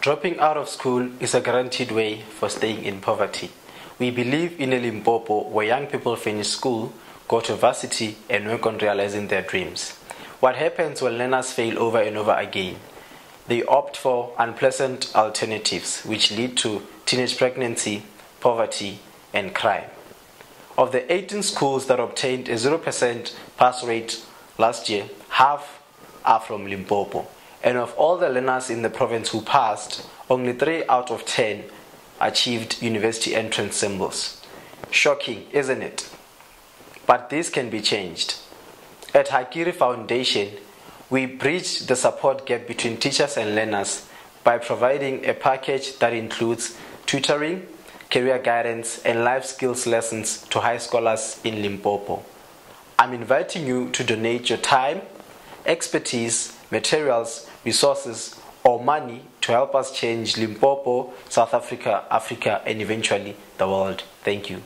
Dropping out of school is a guaranteed way for staying in poverty. We believe in a Limpopo where young people finish school, go to varsity, and work on realizing their dreams. What happens when learners fail over and over again? They opt for unpleasant alternatives, which lead to teenage pregnancy, poverty, and crime. Of the 18 schools that obtained a 0% pass rate last year, half are from Limpopo. And of all the learners in the province who passed, only 3 out of 10 achieved university entrance symbols. Shocking, isn't it? But this can be changed. At Hakiri Foundation, we bridge the support gap between teachers and learners by providing a package that includes tutoring, career guidance, and life skills lessons to high scholars in Limpopo. I'm inviting you to donate your time, expertise, materials, resources, or money to help us change Limpopo, South Africa, Africa, and eventually the world. Thank you.